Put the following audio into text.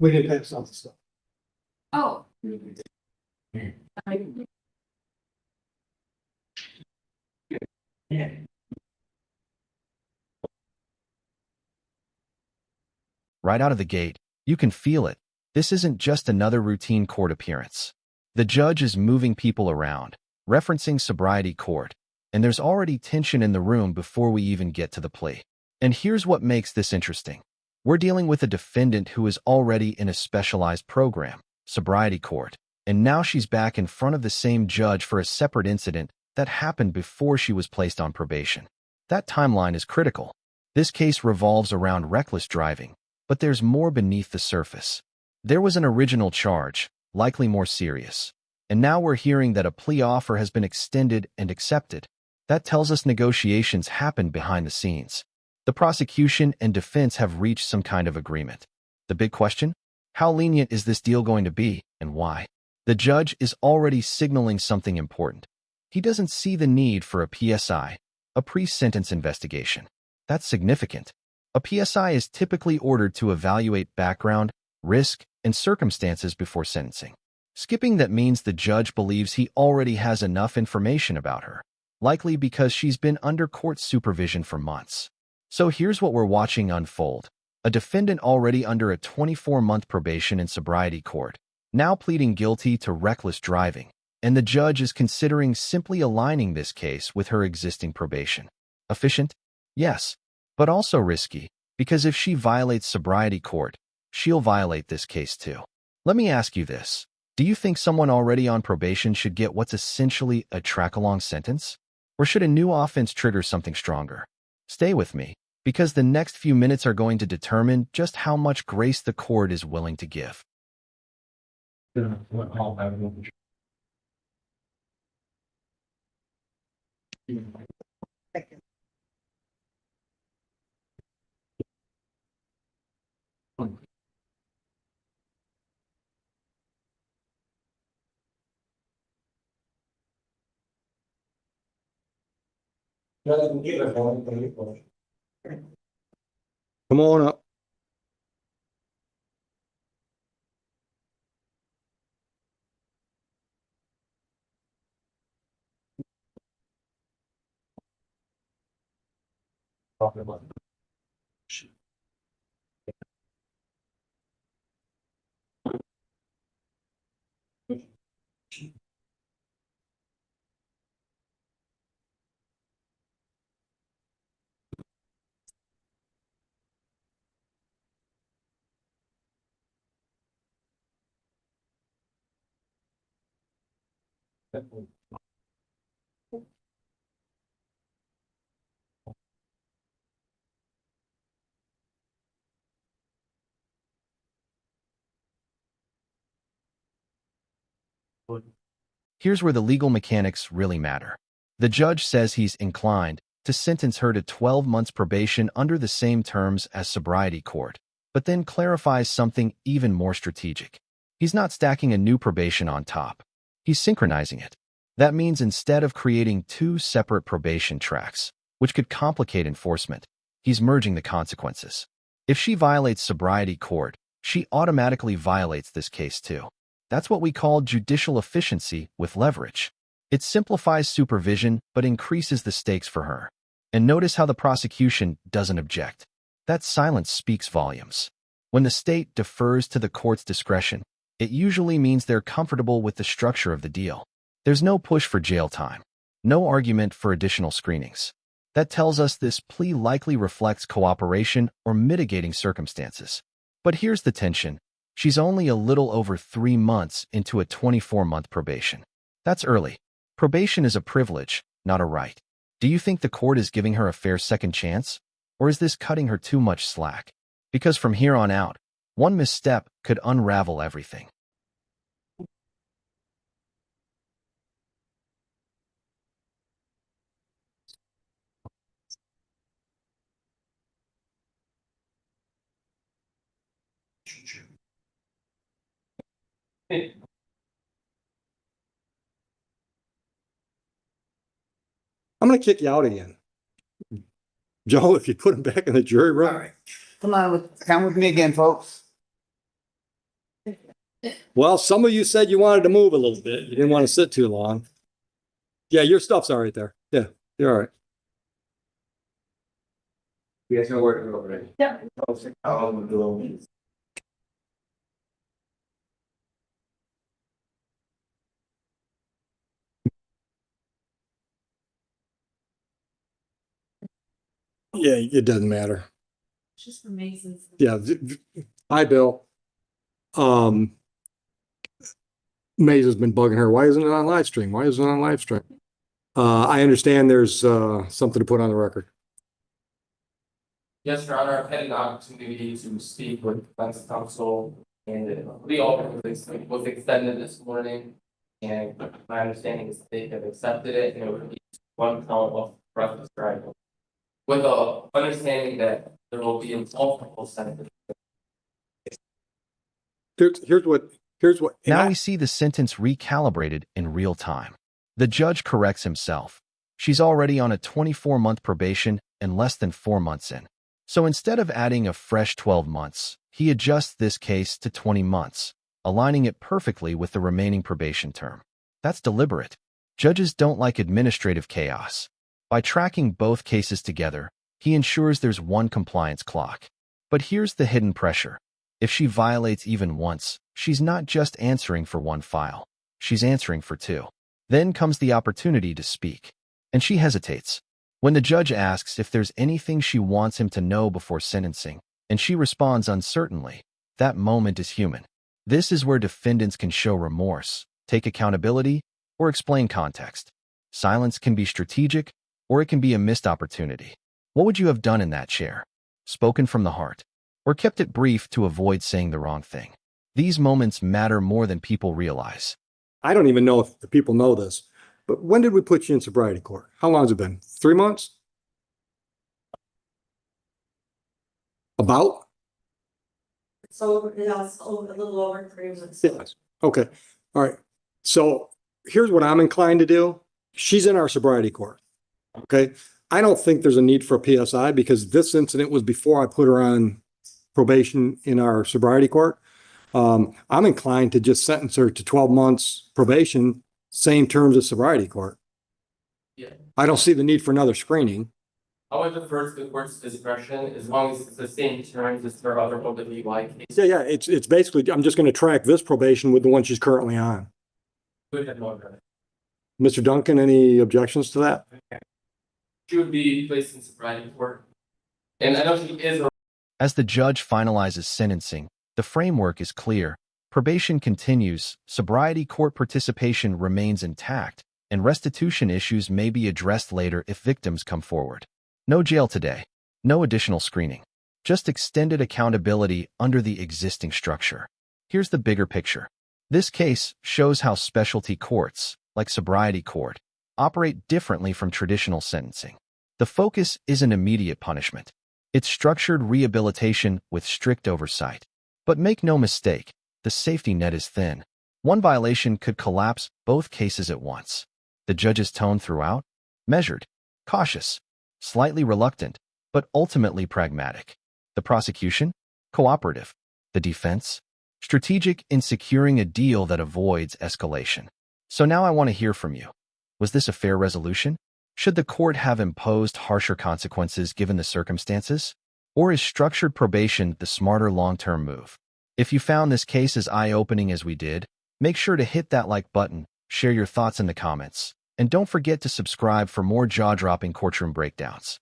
We did pass all the stuff. Oh. Right out of the gate, you can feel it. This isn't just another routine court appearance. The judge is moving people around, referencing sobriety court, and there's already tension in the room before we even get to the plea. And here's what makes this interesting. We're dealing with a defendant who is already in a specialized program, sobriety court, and now she's back in front of the same judge for a separate incident that happened before she was placed on probation. That timeline is critical. This case revolves around reckless driving, but there's more beneath the surface. There was an original charge, likely more serious, and now we're hearing that a plea offer has been extended and accepted. That tells us negotiations happened behind the scenes. The prosecution and defense have reached some kind of agreement. The big question? How lenient is this deal going to be, and why? The judge is already signaling something important. He doesn't see the need for a PSI, a pre-sentence investigation. That's significant. A PSI is typically ordered to evaluate background, risk, and circumstances before sentencing. Skipping that means the judge believes he already has enough information about her, likely because she's been under court supervision for months. So here's what we're watching unfold. A defendant already under a 24-month probation in sobriety court, now pleading guilty to reckless driving, and the judge is considering simply aligning this case with her existing probation. Efficient? Yes, but also risky, because if she violates sobriety court, she'll violate this case too. Let me ask you this. Do you think someone already on probation should get what's essentially a track-along sentence? Or should a new offense trigger something stronger? Stay with me, because the next few minutes are going to determine just how much grace the court is willing to give. Come on up. Here's where the legal mechanics really matter. The judge says he's inclined to sentence her to 12 months probation under the same terms as sobriety court, but then clarifies something even more strategic. He's not stacking a new probation on top. He's synchronizing it. That means instead of creating two separate probation tracks, which could complicate enforcement, he's merging the consequences. If she violates sobriety court, she automatically violates this case too. That's what we call judicial efficiency with leverage. It simplifies supervision but increases the stakes for her. And notice how the prosecution doesn't object. That silence speaks volumes. When the state defers to the court's discretion, it usually means they're comfortable with the structure of the deal. There's no push for jail time, no argument for additional screenings. That tells us this plea likely reflects cooperation or mitigating circumstances. But here's the tension. She's only a little over 3 months into a 24-month probation. That's early. Probation is a privilege, not a right. Do you think the court is giving her a fair second chance? Or is this cutting her too much slack? Because from here on out, one misstep could unravel everything. I'm gonna kick you out again. Joe, if you put him back in the jury room. All right. Come with me again, folks. Well, some of you said you wanted to move a little bit. You didn't want to sit too long. Yeah, your stuff's all right there. Yeah, you're all right. You guys know where to go, right? Yeah. Yeah, it doesn't matter. Just amazing. Yeah. Hi, Bill. Maze has been bugging her. Why isn't it on live stream? Why isn't it on live stream? I understand there's something to put on the record. Yes, Your Honor, I've had an opportunity to speak with defense counsel and the office was extended this morning. And my understanding is they have accepted it and it would be one count of reckless driving. With the understanding that there will be a multiple sentence. Here's what. Now we see the sentence recalibrated in real time. The judge corrects himself. She's already on a 24-month probation and less than 4 months in. So instead of adding a fresh 12 months, he adjusts this case to 20 months, aligning it perfectly with the remaining probation term. That's deliberate. Judges don't like administrative chaos. By tracking both cases together, he ensures there's one compliance clock. But here's the hidden pressure. If she violates even once, she's not just answering for one file. She's answering for two. Then comes the opportunity to speak. And she hesitates. When the judge asks if there's anything she wants him to know before sentencing, and she responds uncertainly, that moment is human. This is where defendants can show remorse, take accountability, or explain context. Silence can be strategic, or it can be a missed opportunity. What would you have done in that chair? Spoken from the heart, or kept it brief to avoid saying the wrong thing? These moments matter more than people realize. I don't even know if the people know this, but when did we put you in sobriety court? How long has it been? 3 months? About? So it's a little over 3 months. Yes. Okay. All right. So here's what I'm inclined to do. She's in our sobriety court. Okay. I don't think there's a need for a PSI because this incident was before I put her on probation in our sobriety court. I'm inclined to just sentence her to 12 months probation, same terms as sobriety court. Yeah. I don't see the need for another screening. I would defer to the court's discretion as long as it's the same terms as for other OWI cases. Yeah, it's basically, I'm just going to track this probation with the one she's currently on. Good and well done. Mr. Duncan, any objections to that? She would be placed in sobriety court. And I know she is a As the judge finalizes sentencing, the framework is clear. Probation continues, sobriety court participation remains intact, and restitution issues may be addressed later if victims come forward. No jail today. No additional screening. Just extended accountability under the existing structure. Here's the bigger picture. This case shows how specialty courts, like sobriety court, operate differently from traditional sentencing. The focus isn't immediate punishment. It's structured rehabilitation with strict oversight. But make no mistake, the safety net is thin. One violation could collapse both cases at once. The judge's tone throughout? Measured, cautious, slightly reluctant, but ultimately pragmatic. The prosecution? Cooperative. The defense? Strategic in securing a deal that avoids escalation. So now I want to hear from you. Was this a fair resolution? Should the court have imposed harsher consequences given the circumstances? Or is structured probation the smarter long-term move? If you found this case as eye-opening as we did, make sure to hit that like button, share your thoughts in the comments, and don't forget to subscribe for more jaw-dropping courtroom breakdowns.